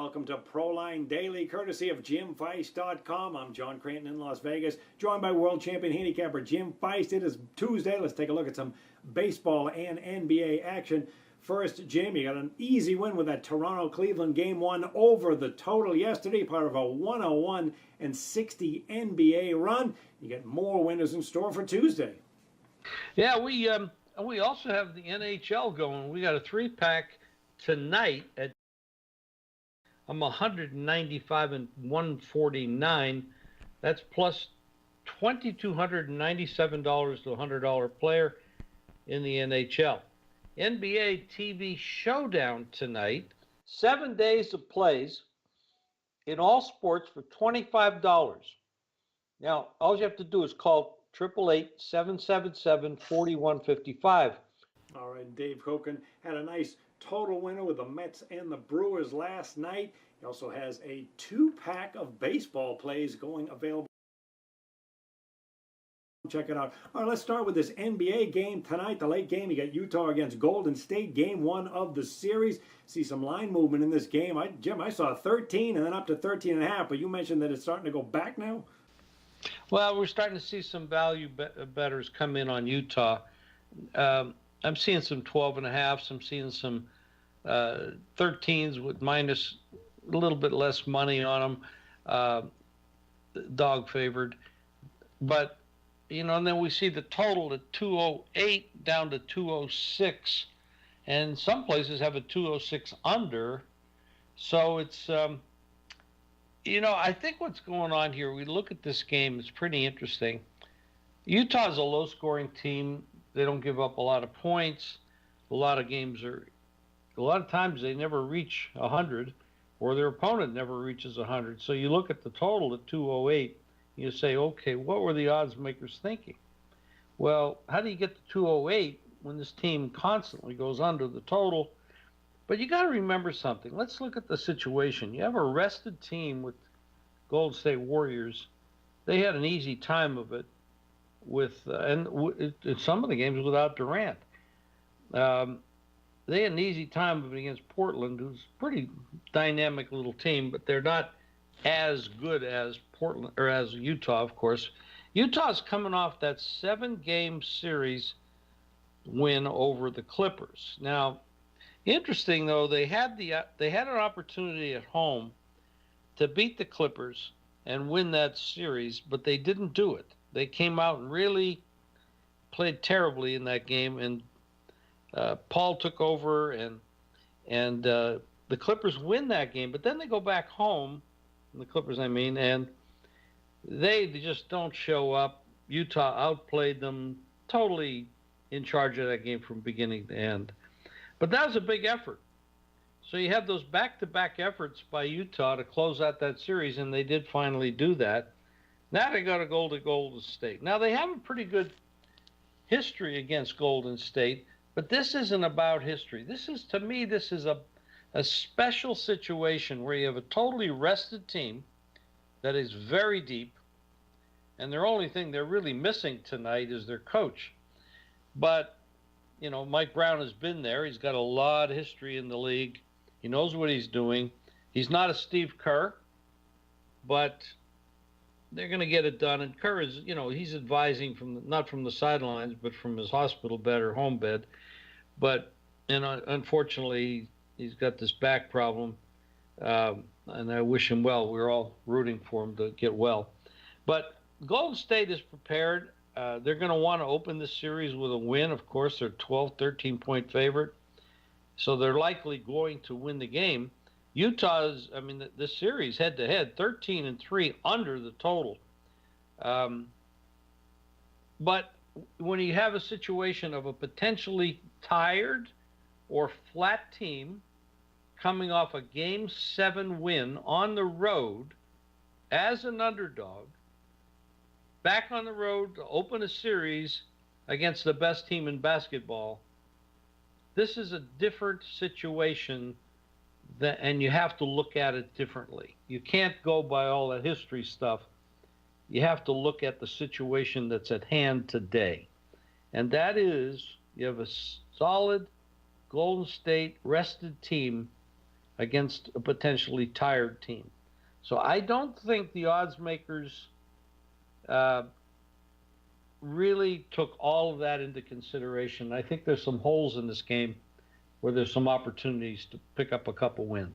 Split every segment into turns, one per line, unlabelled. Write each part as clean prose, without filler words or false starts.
welcome to Proline Daily, courtesy of JimFeist.com. I'm John Cranton in Las Vegas, joined by world champion handicapper Jim Feist. It is Tuesday. Let's take a look at some baseball and NBA action. First, Jim, you got an easy win with that Toronto-Cleveland Game 1 over the total yesterday, part of a 101-60 NBA run. You get more winners in store for Tuesday.
Yeah, we also have the NHL going. We got a 3-pack tonight at 195 and 149. That's plus $2,297 to $100 player in the NHL. NBA TV Showdown tonight. 7 days of plays in all sports for $25. Now, all you have to do is call 888-777-4155.
All right, Dave Koken had a nice total winner with the Mets and the Brewers last night. He also has a 2-pack of baseball plays going available. Check it out. All right, let's start with this NBA game tonight. The late game, you got Utah against Golden State, Game 1 of the series. See some line movement in this game. Jim, I saw 13 and then up to 13.5, but you mentioned that it's starting to go back now?
Well, we're starting to see some value bettors come in on Utah. I'm seeing some 12.5s. I'm seeing some 13s with minus a little bit less money on them, dog favored. But, you know, and then we see the total at 208 down to 206. And some places have a 206 under. So it's, you know, I think what's going on here, we look at this game, it's pretty interesting. Utah's a low-scoring team. They don't give up a lot of points. A lot of times they never reach 100, or their opponent never reaches 100. So you look at the total at 208, you say, okay, what were the odds makers thinking? Well, how do you get to 208 when this team constantly goes under the total? But you got to remember something. Let's look at the situation. You have a rested team with Golden State Warriors. They had an easy time of it with some of the games without Durant. They had an easy time of it against Portland, who's a pretty dynamic little team, but they're not as good as Portland or as Utah, of course. Utah's coming off that 7-game series win over the Clippers. Now, interesting though, they had an opportunity at home to beat the Clippers and win that series, but they didn't do it. They came out and really played terribly in that game, and Paul took over, and the Clippers win that game. But then they go back home, the Clippers, I mean, and they just don't show up. Utah outplayed them, totally in charge of that game from beginning to end. But that was a big effort. So you have those back-to-back efforts by Utah to close out that series, and they did finally do that. Now they got to go to Golden State. Now they have a pretty good history against Golden State, but this isn't about history. To me, this is a special situation where you have a totally rested team that is very deep, and their only thing they're really missing tonight is their coach. But, you know, Mike Brown has been there. He's got a lot of history in the league. He knows what he's doing. He's not a Steve Kerr, but they're going to get it done. And Kerr is, you know, he's advising not from the sidelines, but from his hospital bed or home bed. But, you know, unfortunately, he's got this back problem, and I wish him well. We're all rooting for him to get well. But Golden State is prepared. They're going to want to open this series with a win. Of course, they're 12, 13-point favorite. So they're likely going to win the game. Utah's, I mean, this series head-to-head, 13-3 under the total. But when you have a situation of a potentially tired or flat team coming off a Game 7 win on the road as an underdog, back on the road to open a series against the best team in basketball, this is a different situation, and you have to look at it differently. You can't go by all that history stuff. You have to look at the situation that's at hand today. And that is, you have a solid Golden State rested team against a potentially tired team. So I don't think the odds makers really took all of that into consideration. I think there's some holes in this game where there's some opportunities to pick up a couple wins.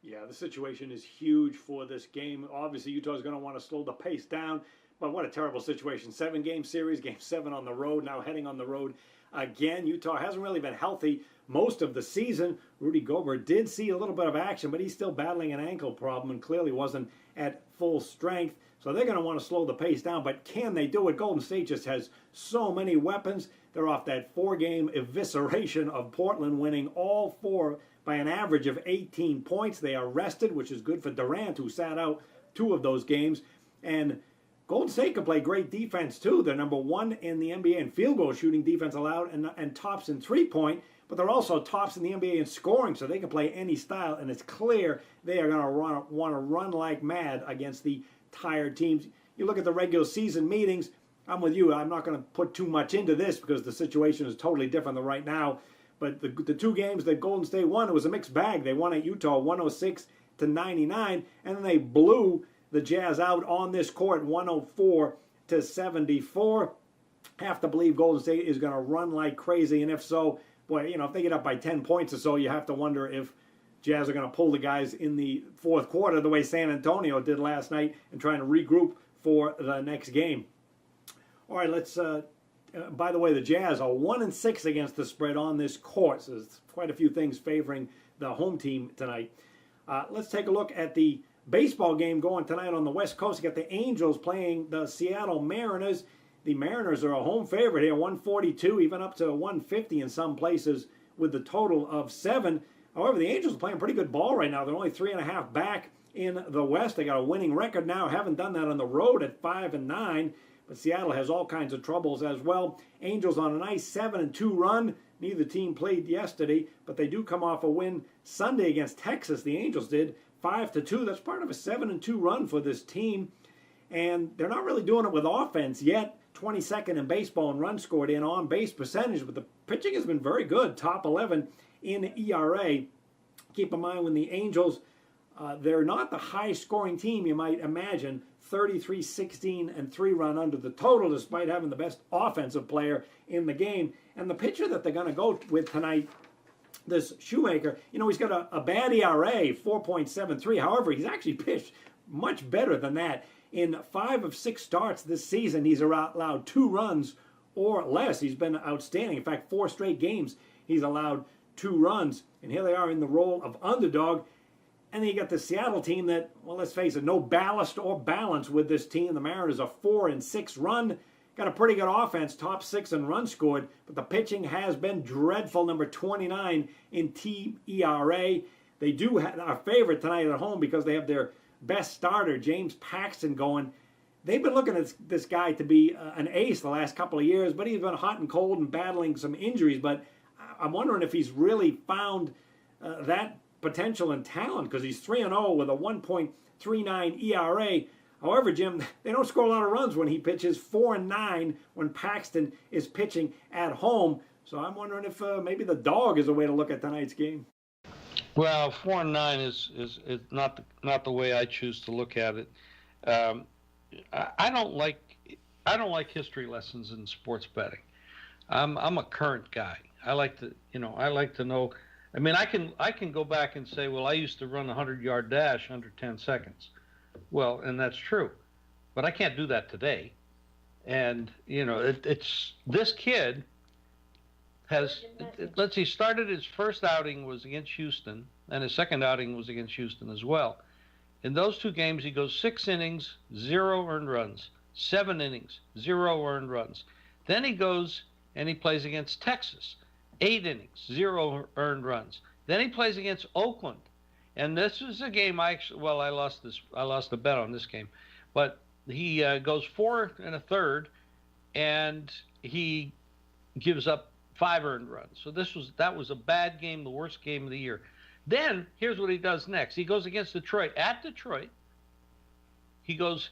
Yeah, the situation is huge for this game. Obviously, Utah's going to want to slow the pace down, but what a terrible situation. 7-game series, game 7 on the road, now heading on the road again. Utah hasn't really been healthy most of the season. Rudy Gobert did see a little bit of action, but he's still battling an ankle problem and clearly wasn't at full strength. So they're going to want to slow the pace down, but can they do it? Golden State just has so many weapons. They're off that 4-game evisceration of Portland, winning all 4 by an average of 18 points. They are rested, which is good for Durant, who sat out 2 of those games. And Golden State can play great defense, too. They're number 1 in the NBA in field goal shooting defense allowed and tops in three-point. But they're also tops in the NBA in scoring, so they can play any style. And it's clear they are going to want to run like mad against the tired teams. You look at the regular season meetings, I'm with you. I'm not going to put too much into this because the situation is totally different than right now. But the 2 games that Golden State won, it was a mixed bag. They won at Utah 106-99, and then they blew the Jazz out on this court 104-74. Have to believe Golden State is going to run like crazy, and if so, boy, if they get up by 10 points or so, you have to wonder if Jazz are going to pull the guys in the fourth quarter the way San Antonio did last night and trying to regroup for the next game. All right, let's. By the way, the Jazz are 1-6 against the spread on this court. So there's quite a few things favoring the home team tonight. Let's take a look at the baseball game going tonight on the West Coast. You got the Angels playing the Seattle Mariners. The Mariners are a home favorite here, 142, even up to 150 in some places with the total of 7. However, the Angels are playing pretty good ball right now. They're only 3.5 back in the West. They got a winning record now. Haven't done that on the road at 5-9. But Seattle has all kinds of troubles as well. Angels on a nice 7-2 run. Neither team played yesterday, but they do come off a win Sunday against Texas. The Angels did 5-2. That's part of a 7-2 run for this team. And they're not really doing it with offense yet. 22nd in baseball in runs scored in on-base percentage, but the pitching has been very good. Top 11 in ERA. Keep in mind when the Angels, they're not the high-scoring team you might imagine. 33, 16, and 3 run under the total, despite having the best offensive player in the game. And the pitcher that they're going to go with tonight, this Shoemaker, he's got a bad ERA, 4.73. However, he's actually pitched much better than that. In 5 of 6 starts this season, he's allowed 2 runs or less. He's been outstanding. In fact, 4 straight games, he's allowed 2 runs. And here they are in the role of underdog. And then you got the Seattle team that, well, let's face it, no ballast or balance with this team. The Mariners are 4-6 run. Got a pretty good offense, top 6 in runs scored, but the pitching has been dreadful, number 29 in team ERA. They do have our favorite tonight at home because they have their best starter, James Paxton, going. They've been looking at this guy to be an ace the last couple of years, but he's been hot and cold and battling some injuries. But I'm wondering if he's really found that potential and talent, because he's 3-0 with a 1.39 ERA. However, Jim, they don't score a lot of runs when he pitches. 4-9 when Paxton is pitching at home. So I'm wondering if maybe the dog is a way to look at tonight's game.
Well, 4-9 is not the way I choose to look at it. I don't like history lessons in sports betting. I'm a current guy. I like to know. I mean, I can go back and say, well, I used to run a 100-yard dash under 10 seconds. Well, and that's true, but I can't do that today. And it's this kid has. Let's see, started his first outing was against Houston, and his second outing was against Houston as well. In those 2 games, he goes 6 innings, 0 earned runs, 7 innings, 0 earned runs. Then he goes and he plays against Texas. 8 innings, 0 earned runs. Then he plays against Oakland, and this is a game I lost the bet on this game, but he goes 4 1/3, and he gives up 5 earned runs. So that was a bad game, the worst game of the year. Then here's what he does next. He goes against Detroit. At Detroit, he goes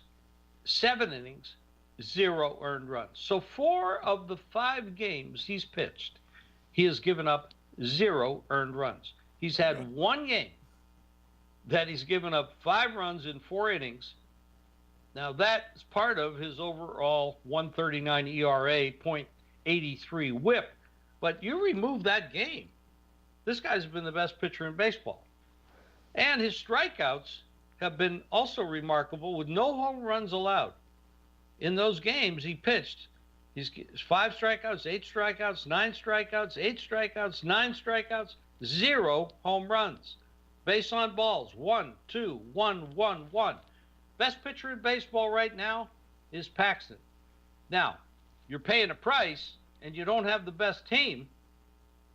7 innings, 0 earned runs. So 4 of the 5 games he's pitched, he has given up 0 earned runs. He's had 1 game that he's given up 5 runs in 4 innings. Now, that's part of his overall 139 ERA, .83 whip. But you remove that game, this guy's been the best pitcher in baseball. And his strikeouts have been also remarkable, with no home runs allowed. In those games he pitched, he's 5 strikeouts, 8 strikeouts, 9 strikeouts, 8 strikeouts, 9 strikeouts, 0 home runs. Base on balls, 1, 2, 1, 1, 1. Best pitcher in baseball right now is Paxton. Now, you're paying a price and you don't have the best team,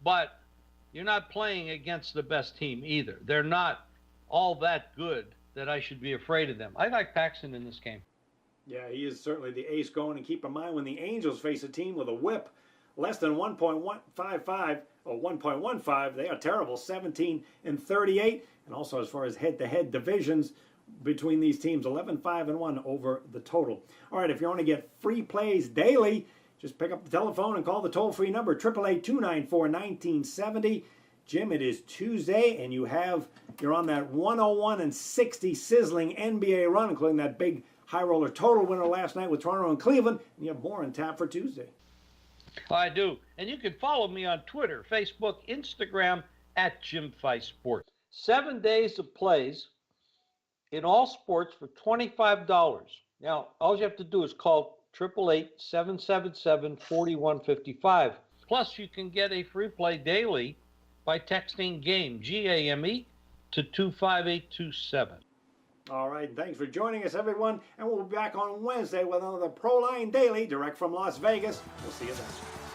but you're not playing against the best team either. They're not all that good that I should be afraid of them. I like Paxton in this game.
Yeah, he is certainly the ace going. And keep in mind, when the Angels face a team with a whip less than 1.155 or 1.15, they are terrible, 17 and 38. And also, as far as head-to-head divisions between these teams, 11-5-1 over the total. All right, if you want to get free plays daily, just pick up the telephone and call the toll-free number, 888-294-1970. Jim, it is Tuesday, and you're on that 101-60 sizzling NBA run, including that big high roller total winner last night with Toronto and Cleveland, and you have more on tap for Tuesday.
I do. And you can follow me on Twitter, Facebook, Instagram, at Jim Feist Sports. 7 days of plays in all sports for $25. Now, all you have to do is call 888-777-4155. Plus, you can get a free play daily by texting GAME, G-A-M-E, to 25827.
All right, thanks for joining us, everyone, and we'll be back on Wednesday with another Proline Daily direct from Las Vegas. We'll see you then.